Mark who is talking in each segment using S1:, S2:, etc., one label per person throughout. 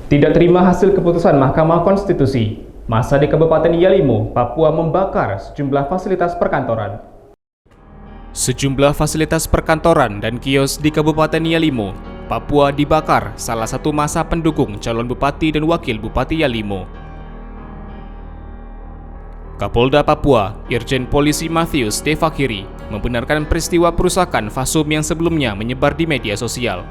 S1: Tidak terima hasil keputusan Mahkamah Konstitusi, massa di Kabupaten Yalimo, Papua membakar sejumlah fasilitas perkantoran. Sejumlah fasilitas perkantoran dan kios di Kabupaten Yalimo, Papua dibakar salah satu massa pendukung calon bupati dan wakil bupati Yalimo. Kapolda Papua, Irjen Polisi Matthews Devakiri, membenarkan peristiwa perusakan Fasum yang sebelumnya menyebar di media sosial.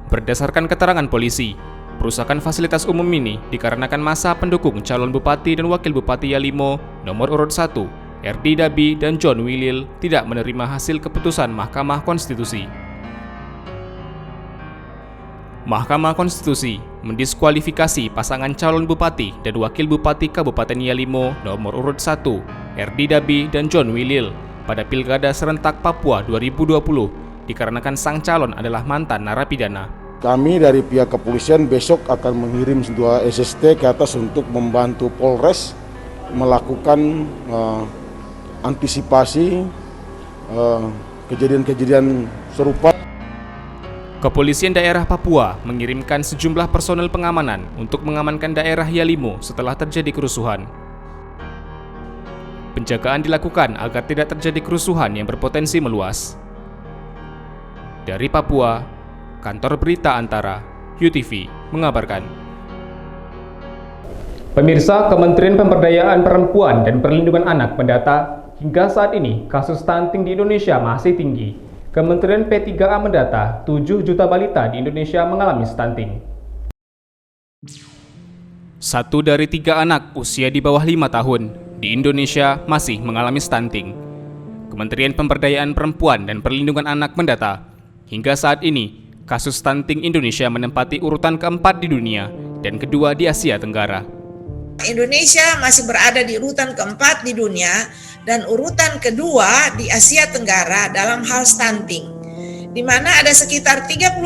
S1: Berdasarkan keterangan polisi, perusakan fasilitas umum ini dikarenakan massa pendukung calon bupati dan wakil bupati Yalimo nomor urut 1, Erdi Dabi dan John Willil tidak menerima hasil keputusan Mahkamah Konstitusi. Mahkamah Konstitusi mendiskualifikasi pasangan calon bupati dan wakil bupati Kabupaten Yalimo nomor urut 1, Erdi Dabi dan John Willil pada Pilkada Serentak Papua 2020 dikarenakan sang calon adalah mantan narapidana.
S2: Kami dari pihak kepolisian besok akan mengirim 2 SST ke atas untuk membantu Polres melakukan antisipasi kejadian-kejadian serupa.
S1: Kepolisian daerah Papua mengirimkan sejumlah personel pengamanan untuk mengamankan daerah Yalimo setelah terjadi kerusuhan. Penjagaan dilakukan agar tidak terjadi kerusuhan yang berpotensi meluas. Dari Papua, Kantor Berita Antara, UTV, mengabarkan. Pemirsa, Kementerian Pemberdayaan Perempuan dan Perlindungan Anak mendata, hingga saat ini kasus stunting di Indonesia masih tinggi. Kementerian P3A mendata 7 juta balita di Indonesia mengalami stunting. 1 dari 3 anak usia di bawah 5 tahun di Indonesia masih mengalami stunting. Kementerian Pemberdayaan Perempuan dan Perlindungan Anak mendata, hingga saat ini, kasus stunting Indonesia menempati urutan keempat di dunia dan kedua di Asia Tenggara.
S3: Indonesia masih berada di urutan keempat di dunia dan urutan kedua di Asia Tenggara dalam hal stunting, di mana ada sekitar 30%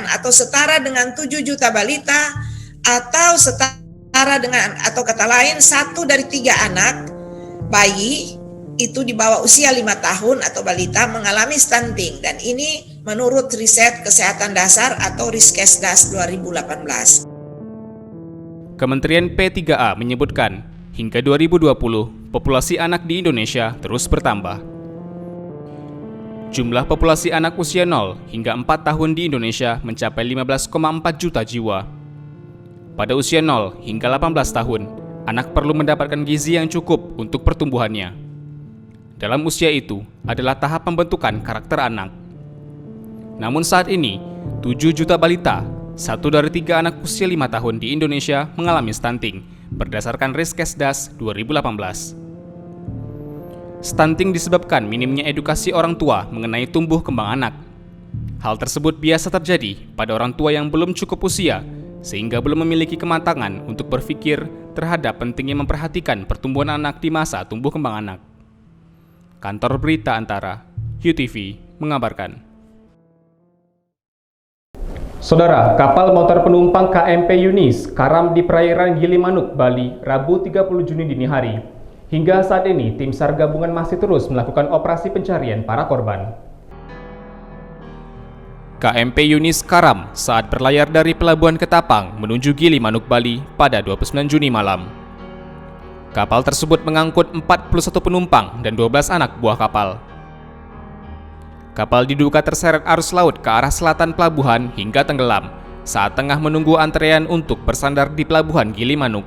S3: atau setara dengan 7 juta balita atau setara dengan, atau kata lain, 1 dari 3 anak bayi itu di bawah usia 5 tahun atau balita mengalami stunting, dan ini menurut riset kesehatan dasar atau Riskesdas 2018.
S1: Kementerian P3A menyebutkan, hingga 2020, populasi anak di Indonesia terus bertambah. Jumlah populasi anak usia 0 hingga 4 tahun di Indonesia mencapai 15,4 juta jiwa. Pada usia 0 hingga 18 tahun, anak perlu mendapatkan gizi yang cukup untuk pertumbuhannya. Dalam usia itu adalah tahap pembentukan karakter anak. Namun saat ini, 7 juta balita, 1 dari 3 anak usia 5 tahun di Indonesia mengalami stunting, berdasarkan Riskesdas 2018. Stunting disebabkan minimnya edukasi orang tua mengenai tumbuh kembang anak. Hal tersebut biasa terjadi pada orang tua yang belum cukup usia, sehingga belum memiliki kematangan untuk berpikir terhadap pentingnya memperhatikan pertumbuhan anak di masa tumbuh kembang anak. Kantor Berita Antara, UTV, mengabarkan. Saudara, kapal motor penumpang KMP Yunis karam di perairan Gilimanuk, Bali, Rabu 30 Juni dini hari. Hingga saat ini, tim SAR gabungan masih terus melakukan operasi pencarian para korban. KMP Yunis karam saat berlayar dari Pelabuhan Ketapang menuju Gilimanuk, Bali pada 29 Juni malam. Kapal tersebut mengangkut 41 penumpang dan 12 anak buah kapal. Kapal diduga terseret arus laut ke arah selatan pelabuhan hingga tenggelam saat tengah menunggu antrean untuk bersandar di Pelabuhan Gilimanuk.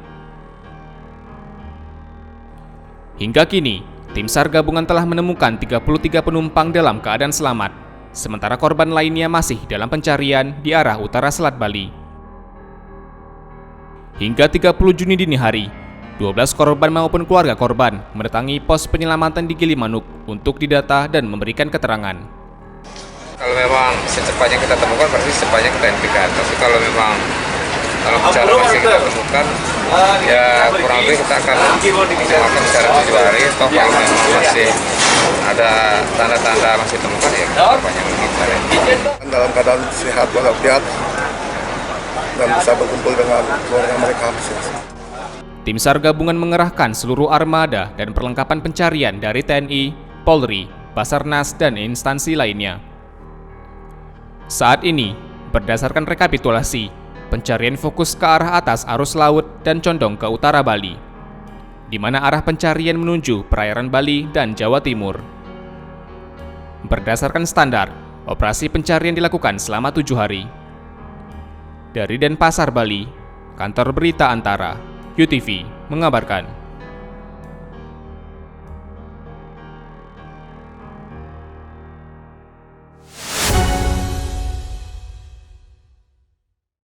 S1: Hingga kini, tim SAR gabungan telah menemukan 33 penumpang dalam keadaan selamat, sementara korban lainnya masih dalam pencarian di arah utara Selat Bali. Hingga 30 Juni dini hari, 12 korban maupun keluarga korban mendatangi pos penyelamatan di Gilimanuk untuk didata dan memberikan keterangan.
S4: Kalau memang secepatnya kita temukan, berarti secepatnya kita hentikan. Tapi kalau memang dalam bicara masih kita temukan, ya kurang lebih kita akan melakukan secara 7 hari. Toh kalau memang masih ada tanda-tanda masih temukan, ya kita banyak kita.
S2: Dalam keadaan sehat walafiat dan bisa berkumpul dengan keluarga mereka.
S1: Tim SAR gabungan mengerahkan seluruh armada dan perlengkapan pencarian dari TNI, Polri, Basarnas, dan instansi lainnya. Saat ini, berdasarkan rekapitulasi, pencarian fokus ke arah atas arus laut dan condong ke utara Bali, di mana arah pencarian menuju perairan Bali dan Jawa Timur. Berdasarkan standar, operasi pencarian dilakukan selama 7 hari. Dari Denpasar, Bali, Kantor Berita Antara, UTV, mengabarkan.